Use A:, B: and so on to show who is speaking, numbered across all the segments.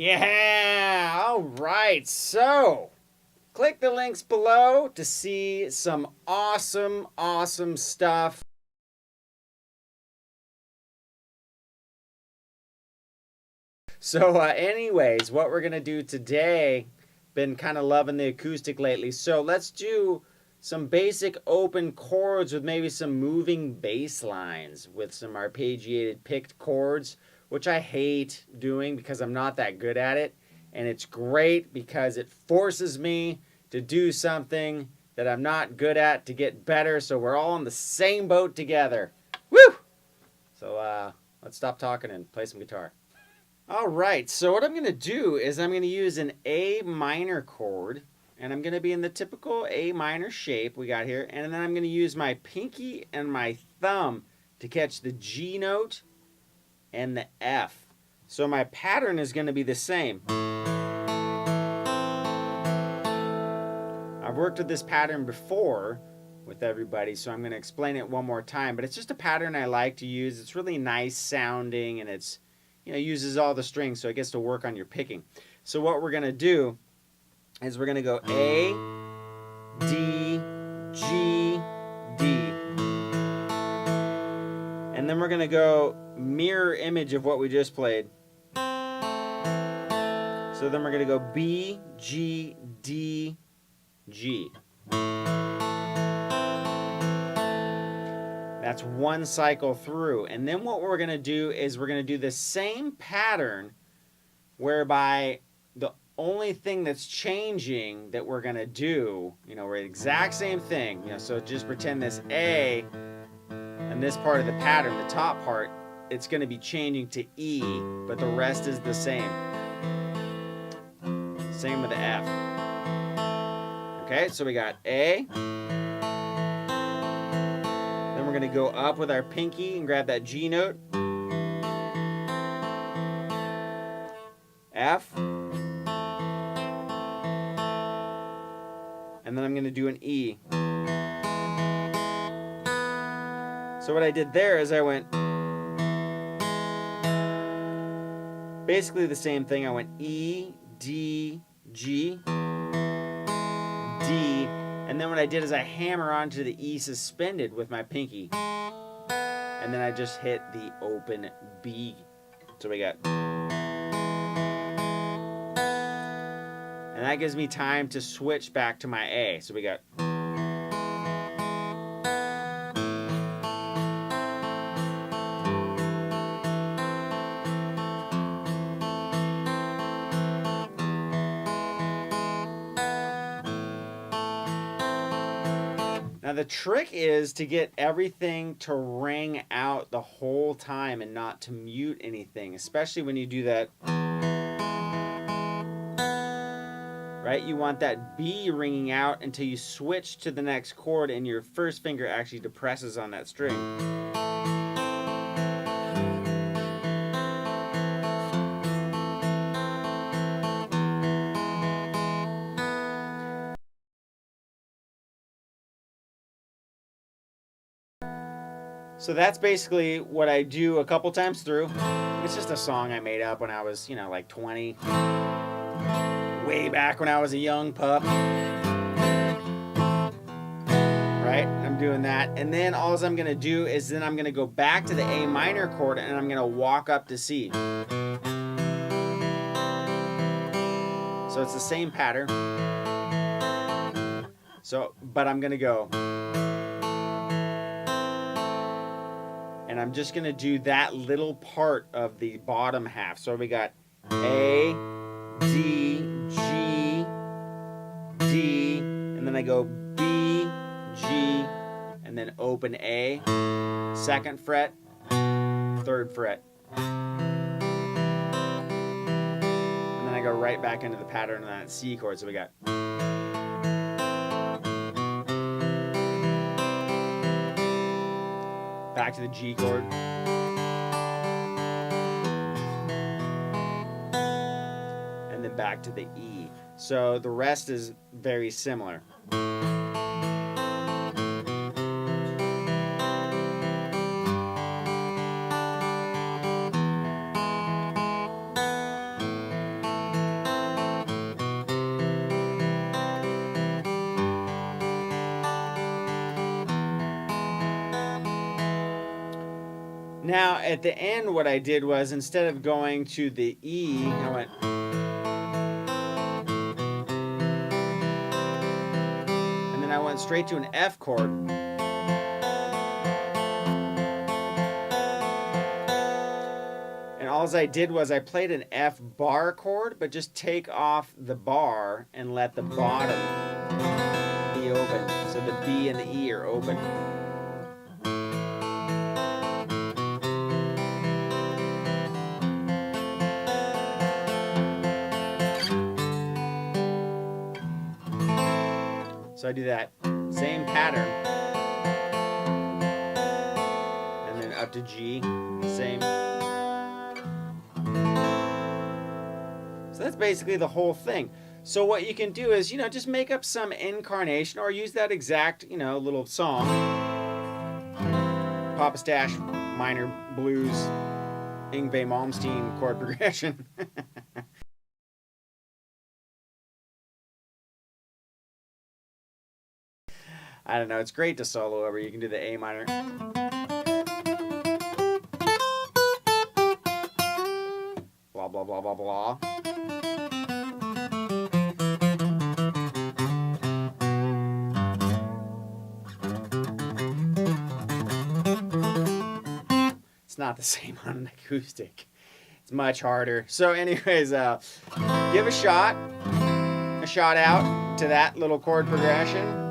A: Yeah, all right. So, click the links below to see some awesome stuff. So, anyways, what we're going to do today, been kind of loving the acoustic lately. So, let's do some basic open chords with maybe some moving bass lines with some arpeggiated picked chords, which I hate doing because I'm not that good at it. And it's great because it forces me to do something that I'm not good at to get better. So, we're all on the same boat together. Woo! So, let's stop talking and play some guitar. All right, so what I'm going to do is I'm going to use an A minor chord, and I'm going to be in the typical A minor shape we got here, and then I'm going to use my pinky and my thumb to catch the G note and the F. So my pattern is going to be the same. I've worked with this pattern before with everybody, so I'm going to explain it one more time, but it's just a pattern I like to use. It's really nice sounding, and it's uses all the strings, so it gets to work on your picking. So what we're going to do is we're going to go A, D, G, D. And then we're going to go mirror image of what we just played. So then we're going to go B, G, D, G. That's one cycle through. And then what we're going to do is we're going to do the same pattern whereby the only thing that's changing that we're going to do, we're the exact same thing. So just pretend this A and this part of the pattern, the top part, it's going to be changing to E, but the rest is the same. Same with the F. Okay, so we got A. We're going to go up with our pinky and grab that G note. F. And then I'm going to do an E. So what I did there is I went basically the same thing. I went E, D, G, D. And then what I did is I hammer onto the E suspended with my pinky. And then I just hit the open B. So we got. And that gives me time to switch back to my A. So we got. Now the trick is to get everything to ring out the whole time and not to mute anything, especially when you do that. Right? You want that B ringing out until you switch to the next chord and your first finger actually depresses on that string. So that's basically what I do a couple times through. It's just a song I made up when I was, like 20. Way back when I was a young pup. Right? I'm doing that. And then all I'm going to do is then I'm going to go back to the A minor chord and I'm going to walk up to C. So it's the same pattern. But I'm going to go. And I'm just going to do that little part of the bottom half. So we got A, D, G, D, and then I go B, G, and then open A, second fret, third fret. And then I go right back into the pattern on that C chord. So we got. Back to the G chord. And then back to the E. So the rest is very similar. Now at the end what I did was, instead of going to the E, I went, and then I went straight to an F chord. And all I did was I played an F bar chord, but just take off the bar and let the bottom be open. So the B and the E are open. So I do that same pattern. And then up to G, same. So that's basically the whole thing. So what you can do is, just make up some incarnation or use that exact, little song. Papa Stash, minor blues, Yngwie Malmsteen chord progression. I don't know, it's great to solo over. You can do the A minor. Blah, blah, blah, blah, blah. It's not the same on an acoustic. It's much harder. So anyways, give a shout out to that little chord progression.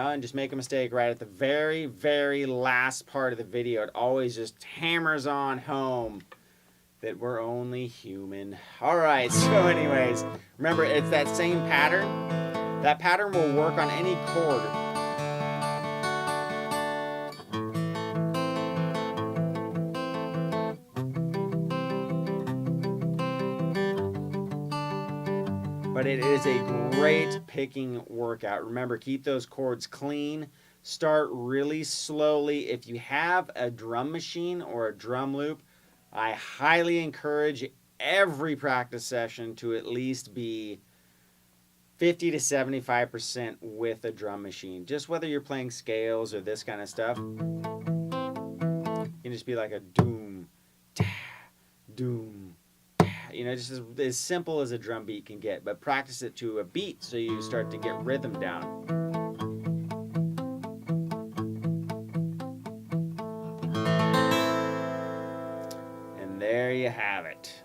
A: And just make a mistake right at the very, very last part of the video. It always just hammers on home that we're only human. All right, so anyways, remember, it's that same pattern. That pattern will work on any chord. But it is a great picking workout. Remember, keep those chords clean. Start really slowly. If you have a drum machine or a drum loop, I highly encourage every practice session to at least be 50 to 75% with a drum machine. Just whether you're playing scales or this kind of stuff. You can just be like a doom, ta, doom. Just as simple as a drum beat can get, but practice it to a beat so you start to get rhythm down. And there you have it.